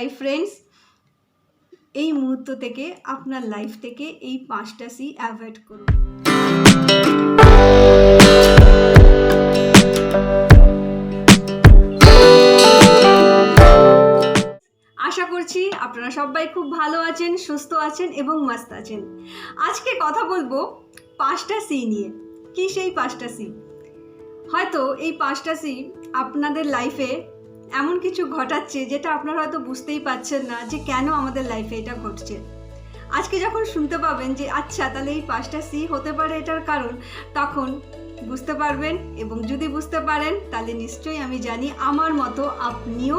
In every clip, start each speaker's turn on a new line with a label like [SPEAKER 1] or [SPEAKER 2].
[SPEAKER 1] Hi friends, এই মুহূর্ত থেকে আপনার লাইফ থেকে এই 5টা সি অ্যাভয়েড করুন। আশা করছি আপনারা সবাই খুব ভালো আছেন, সুস্থ আছেন এবং মস্ত আছেন। আজকে কথা বলবো 5টা সি নিয়ে। কি সেই 5টা সি? হয়তো এই 5টা সি আপনাদের লাইফে এমন কিছু ঘটাচ্ছে যেটা আপনারা হয়তো বুঝতেই পারছেন না যে কেন আমাদের লাইফে এটা ঘটছে। আজকে যখন শুনতে পাবেন যে আচ্ছা তাহলে এই 5টা সি হতে পারে এটার কারণ, তখন বুঝতে পারবেন। এবং যদি বুঝতে পারেন তাহলে নিশ্চয়ই আমি জানি আমার মতো আপনিও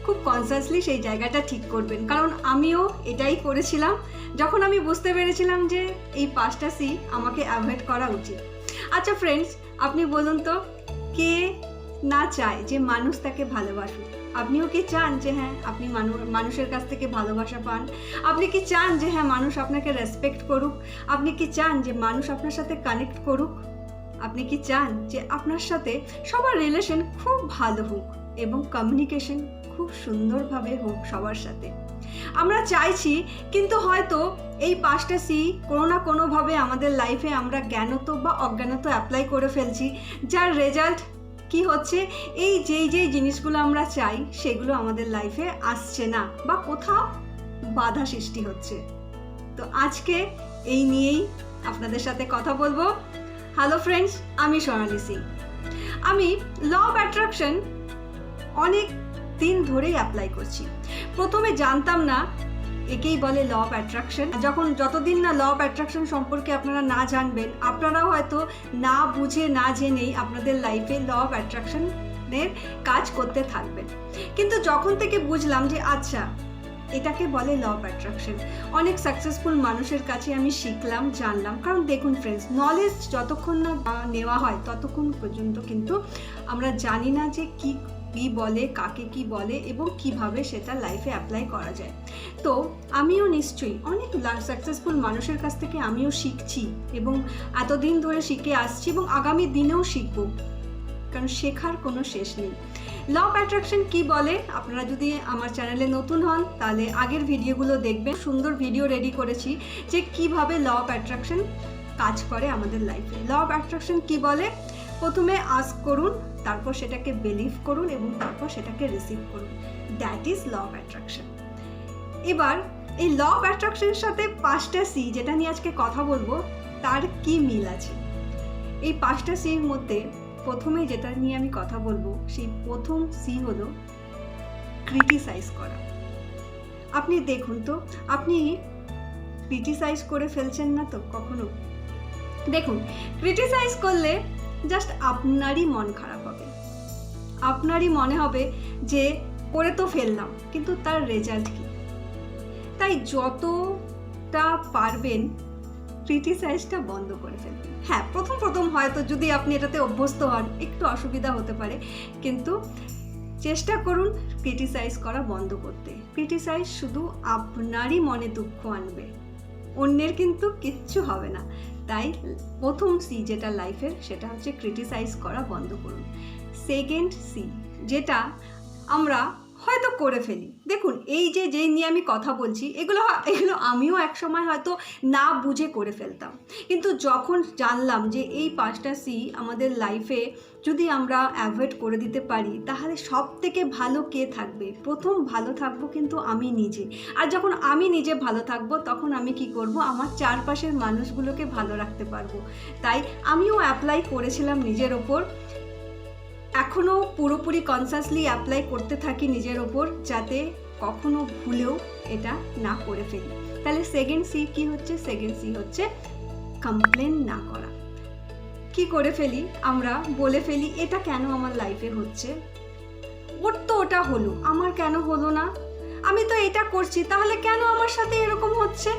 [SPEAKER 1] খুব কনসিয়াসলি সেই জায়গাটা ঠিক করবেন, কারণ আমিও এটাই করেছিলাম যখন আমি বুঝতে পেরেছিলাম যে এই 5টা সি আমাকে অ্যাভয়েড করা উচিত। আচ্ছা ফ্রেন্ডস, আপনি বলুন তো, কে না চায় যে মানুষ তাকে ভালোবাসুক? আপনিও কি চান যে হ্যাঁ আপনি মানুষের কাছ থেকে ভালোবাসা পান? আপনি কি চান যে হ্যাঁ মানুষ আপনাকে রেসপেক্ট করুক? আপনি কি চান যে মানুষ আপনার সাথে কানেক্ট করুক? আপনি কি চান যে আপনার সাথে সবার রিলেশন খুব ভালো হোক এবং কমিউনিকেশন খুব সুন্দরভাবে হোক সবার সাথে? আমরা চাইছি, কিন্তু হয়তো এই 5টা সি কোনো না কোনোভাবে আমাদের লাইফে আমরা জ্ঞানত বা অজ্ঞানত অ্যাপ্লাই করে ফেলছি, যার রেজাল্ট কি হচ্ছে, এই যেই জিনিসগুলো আমরা চাই সেগুলো আমাদের লাইফে আসছে না বা কোথাও বাধা সৃষ্টি হচ্ছে। তো আজকে এই নিয়েই আপনাদের সাথে কথা বলবো। হ্যালো ফ্রেন্ডস, আমি সোনালি সিং। আমি ল অফ অ্যাট্রাকশন অনেক দিন ধরেই অ্যাপ্লাই করছি। প্রথমে জানতাম না একেই বলে ল অফ অ্যাট্রাকশন। যতদিন না ল অফ অ্যাট্রাকশন সম্পর্কে আপনারা না জানবেন, আপনারাও হয়তো না বুঝে না জেনেই আপনাদের লাইফে ল অফ অ্যাট্রাকশনের কাজ করতে থাকবেন। কিন্তু যখন থেকে বুঝলাম যে আচ্ছা এটাকে বলে ল অফ অ্যাট্রাকশন, অনেক সাকসেসফুল মানুষের কাছে আমি শিখলাম, জানলাম। কারণ দেখুন ফ্রেন্ডস, নলেজ যতক্ষণ না নেওয়া হয় ততক্ষণ পর্যন্ত কিন্তু আমরা জানি না যে কি বলে, কাকে কি বলে এবং কিভাবে সেটা লাইফে অ্যাপ্লাই করা যায়। তো আমিও নিশ্চয়ই অনেক সাকসেসফুল মানুষের কাছ থেকে আমিও শিখছি এবং এতদিন ধরে শিখে আসছি এবং আগামী দিনেও শিখব, কারণ শেখার কোনো শেষ নেই। ল অফ অ্যাট্রাকশন কি বলে, আপনারা যদি আমার চ্যানেলে নতুন হন তাহলে আগের ভিডিওগুলো দেখবেন। সুন্দর ভিডিও রেডি করেছি যে কিভাবে ল অফ অ্যাট্রাকশন কাজ করে আমাদের লাইফে। ল অফ অ্যাট্রাকশন কি বলে, প্রথমে আস্ক করুন, তারপর সেটাকে বিলিভ করুন এবং তারপর সেটাকে রিসিভ করুন। That is law of attraction. এবার এই ল অফ অ্যাট্রাকশনের সাথে 5টা সি যেটা নিয়ে আজকে কথা বলবো, তার কি মিল আছে? এই 5টা সির মধ্যে প্রথমে যেটা নিয়ে আমি কথা বলবো, সেই প্রথম সি হলো ক্রিটিসাইজ করা। আপনি দেখুন তো, আপনি ক্রিটিসাইজ করে ফেলছেন না তো কখনো? দেখুন, ক্রিটিসাইজ করলে জাস্ট আপনারই মন খারাপ হবে, আপনারই মনে হবে যে করে তো ফেললাম, কিন্তু তার রেজাল্ট কি? তাই যতটা পারবেন ক্রিটিসাইজটা বন্ধ করে ফেলবেন। হ্যাঁ, প্রথম হয়তো যদি আপনি এটাতে অভ্যস্ত হন একটু অসুবিধা হতে পারে, কিন্তু চেষ্টা করুন ক্রিটিসাইজ করা বন্ধ করতে। ক্রিটিসাইজ শুধু আপনারই মনে দুঃখ আনবে, অন্যের কিন্তু কিচ্ছু হবে না। তাই প্রথম সি যেটা লাইফের, সেটা হচ্ছে ক্রিটিসাইজ করা বন্ধ করুন। সেকেন্ড সি যেটা আমরা হয়তো করে ফেলি, দেখুন এই যেই নিয়ে আমি কথা বলছি এগুলো আমিও একসময় হয়তো না বুঝে করে ফেলতাম, কিন্তু যখন জানলাম যে এই 5টা সি আমাদের লাইফে যদি আমরা অ্যাভয়েড করে দিতে পারি তাহলে সব থেকে ভালো কে থাকবে? প্রথম ভালো থাকবো কিন্তু আমি নিজে। আর যখন আমি নিজে ভালো থাকবো তখন আমি কি করব? আমার চারপাশের মানুষগুলোকে ভালো রাখতে পারবো। তাই আমিও অ্যাপ্লাই করেছিলাম নিজের ওপর, এখনও পুরোপুরি কনসিয়াসলি অ্যাপ্লাই করতে থাকি নিজের ওপর, যাতে কখনো ভুলেও এটা না করে ফেলি। তাহলে সেকেন্ড সি কি হচ্ছে? সেকেন্ড সি হচ্ছে কমপ্লেন না করা। কি করে ফেলি আমরা? বলে ফেলি এটা কেন আমার লাইফে হচ্ছে, ওর তো ওটা হলো, আমার কেন হলো না? আমি তো এটা করছি, তাহলে কেন আমার সাথে এরকম হচ্ছে?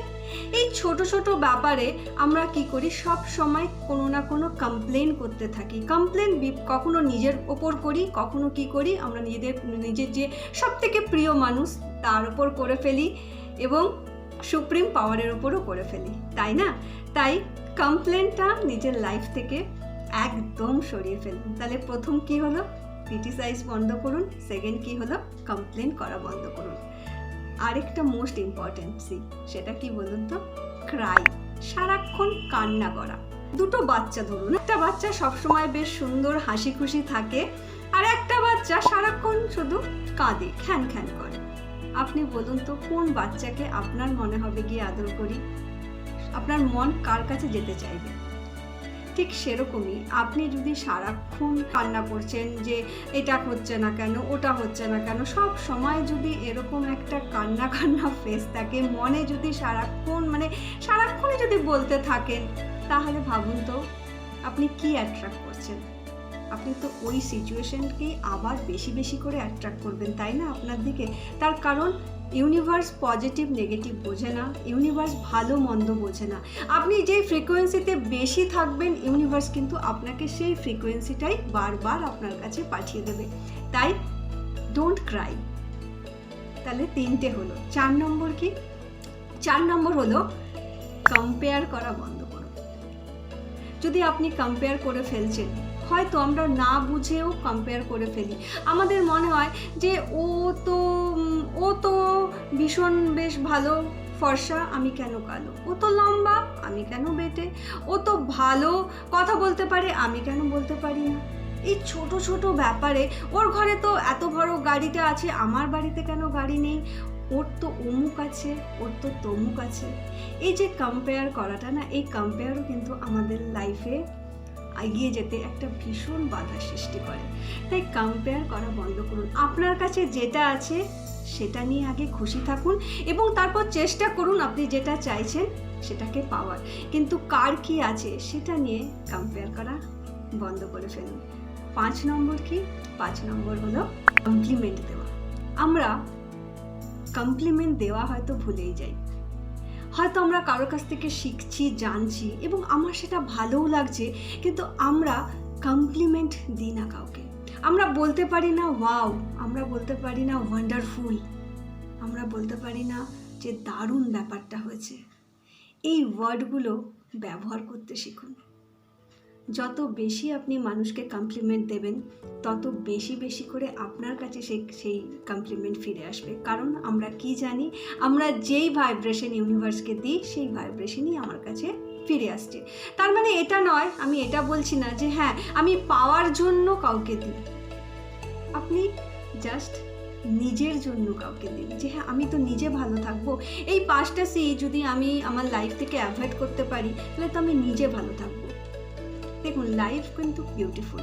[SPEAKER 1] এই ছোট ছোট ব্যাপারে আমরা কি করি? সব সময় কোনো না কোনো কমপ্লেন করতে থাকি। কমপ্লেন কখনো নিজের ওপর করি, কখনো কি করি আমরা নিজের যে সব থেকে প্রিয় মানুষ তার ওপর করে ফেলি এবং সুপ্রিম পাওয়ারের ওপরও করে ফেলি, তাই না? তাই কমপ্লেনটা নিজের লাইফ থেকে একদম সরিয়ে ফেলুন। তাহলে প্রথম কি হলো? ক্রিটিসাইজ বন্ধ করুন। সেকেন্ড কি হলো? কমপ্লেন করা বন্ধ করুন। আরেকটা মোস্ট ইম্পর্টেন্ট সি, সেটা কি বলুন তো? ক্রাই, সারাক্ষণ কান্না করা। দুটো বাচ্চা ধরুন, একটা বাচ্চা সবসময় বেশ সুন্দর হাসি খুশি থাকে, আর একটা বাচ্চা সারাক্ষণ শুধু কাঁদে, খ্যান খ্যান করে। আপনি বলুন তো কোন বাচ্চাকে আপনার মনে হবে গিয়ে আদর করি? আপনার মন কার কাছে যেতে চাইবে? ঠিক সেরকমই আপনি যদি সারাক্ষণ কান্না করছেন যে এটা হচ্ছে না কেন, ওটা হচ্ছে না কেন, সব সময় যদি এরকম একটা কান্না কান্না ফেস থাকে, মনে যদি সারাক্ষণই যদি বলতে থাকেন, তাহলে ভাবুন তো আপনি কি অ্যাট্রাক্ট করছেন? আপনি তো ওই সিচুয়েশনকেই আবার বেশি বেশি করে অ্যাট্রাক্ট করবেন, তাই না, আপনার দিকে। তার কারণ ইউনিভার্স পজিটিভ নেগেটিভ বোঝে না, ইউনিভার্স ভালো মন্দ বোঝে না। আপনি যেই ফ্রিকোয়েন্সিতে বেশি থাকবেন, ইউনিভার্স কিন্তু আপনাকে সেই ফ্রিকোয়েন্সিটাই বারবার আপনার কাছে পাঠিয়ে দেবে। তাই ডোন্ট ক্রাই। তাহলে 3টে হলো। 4 নম্বর কি? 4 নম্বর হলো কম্পেয়ার করা বন্ধ করুন। যদি আপনি কম্পেয়ার করে ফেলছেন, হয়তো আমরা না বুঝেও কম্পেয়ার করে ফেলি। আমাদের মনে হয় যে ও তো ভীষণ বেশ ভালো ফর্সা, আমি কেন কালো? ও তো লম্বা, আমি কেন বেটে? ও তো ভালো কথা বলতে পারে, আমি কেন বলতে পারি না? এই ছোট ছোট ব্যাপারে, ওর ঘরে তো এত বড় গাড়িটা আছে, আমার বাড়িতে কেন গাড়ি নেই? ওর তো অমুক আছে, ওর তো তমুক আছে। এই যে কম্পেয়ার করাটা না, এই কম্পেয়ারও কিন্তু আমাদের লাইফে এগিয়ে যেতে একটা ভীষণ বাধা সৃষ্টি করে। তাই কম্পেয়ার করা বন্ধ করুন। আপনার কাছে যেটা আছে সেটা নিয়ে আগে খুশি থাকুন এবং তারপর চেষ্টা করুন আপনি যেটা চাইছেন সেটাকে পাওয়ার। কিন্তু কার কি আছে সেটা নিয়ে কম্পেয়ার করা বন্ধ করে ফেলুন। 5 নম্বর কি? 5 নম্বর হলো কমপ্লিমেন্ট দেওয়া। আমরা কমপ্লিমেন্ট দেওয়া হয়তো ভুলেই যাই। হয়তো আমরা কারোর কাছ থেকে শিখছি, জানছি এবং আমার সেটা ভালোও লাগছে, কিন্তু আমরা কমপ্লিমেন্ট দিই না কাউকে। আমরা বলতে পারি না ওয়াও, আমরা বলতে পারি না ওয়ান্ডারফুল, আমরা বলতে পারি না যে দারুণ ব্যাপারটা হয়েছে। এই ওয়ার্ডগুলো ব্যবহার করতে শিখুন। যত বেশি আপনি মানুষকে কমপ্লিমেন্ট দেবেন, তত বেশি বেশি করে আপনার কাছে সেই কমপ্লিমেন্ট ফিরে আসবে। কারণ আমরা কি জানি, আমরা যেই ভাইব্রেশন ইউনিভার্সকে দিই, সেই ভাইব্রেশনই আমার কাছে ফিরে আসছে। তার মানে এটা নয়, আমি এটা বলছি না যে হ্যাঁ আমি পাওয়ার জন্য কাউকে দিই। আপনি জাস্ট নিজের জন্য কাউকে দিন, যে হ্যাঁ আমি তো নিজে ভালো থাকবো। এই 5টা সি যদি আমি আমার লাইফ থেকে অ্যাভয়েড করতে পারি, তাহলে তো আমি নিজে ভালো থাকবো। দেখুন, লাইফ কিন্তু বিউটিফুল।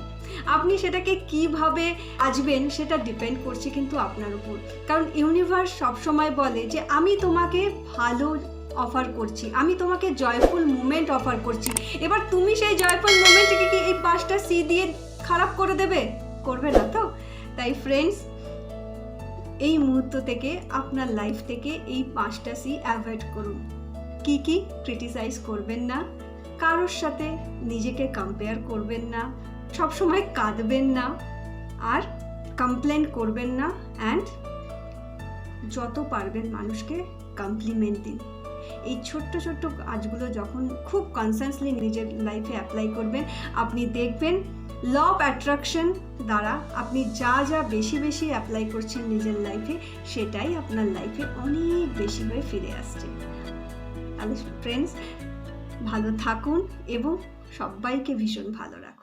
[SPEAKER 1] আপনি সেটাকে কিভাবে আজবেন সেটা ডিপেন্ড করছে কিন্তু আপনার উপর। কারণ ইউনিভার্স সবসময় বলে যে আমি তোমাকে ভালো অফার করছি, আমি তোমাকে জয়ফুল মুমেন্ট অফার করছি। এবার তুমি সেই জয়ফুল মুমেন্টকে কি এই 5টা সি দিয়ে খারাপ করে দেবে? করবে না তো। তাই ফ্রেন্ডস, এই মুহূর্ত থেকে আপনার লাইফ থেকে এই 5টা সি অ্যাভয়েড করুন। কি কি? ক্রিটিসাইজ করবেন না, কারোর সাথে নিজেকে কম্পেয়ার করবেন না, সবসময় কাঁদবেন না, আর কমপ্লেন করবেন না, অ্যান্ড যত পারবেন মানুষকে কমপ্লিমেন্ট দিন। এই ছোট্ট ছোট্ট কাজগুলো যখন খুব কনসিয়াসলি নিজের লাইফে অ্যাপ্লাই করবেন, আপনি দেখবেন ল অফ অ্যাট্রাকশন দ্বারা আপনি যা যা বেশি বেশি অ্যাপ্লাই করছেন নিজের লাইফে, সেটাই আপনার লাইফে অনেক বেশি হয়ে ফিরে আসছে। তাহলে ফ্রেন্ডস, ভালো থাকুন এবং সবাইকে ভীষণ ভালো রাখুন।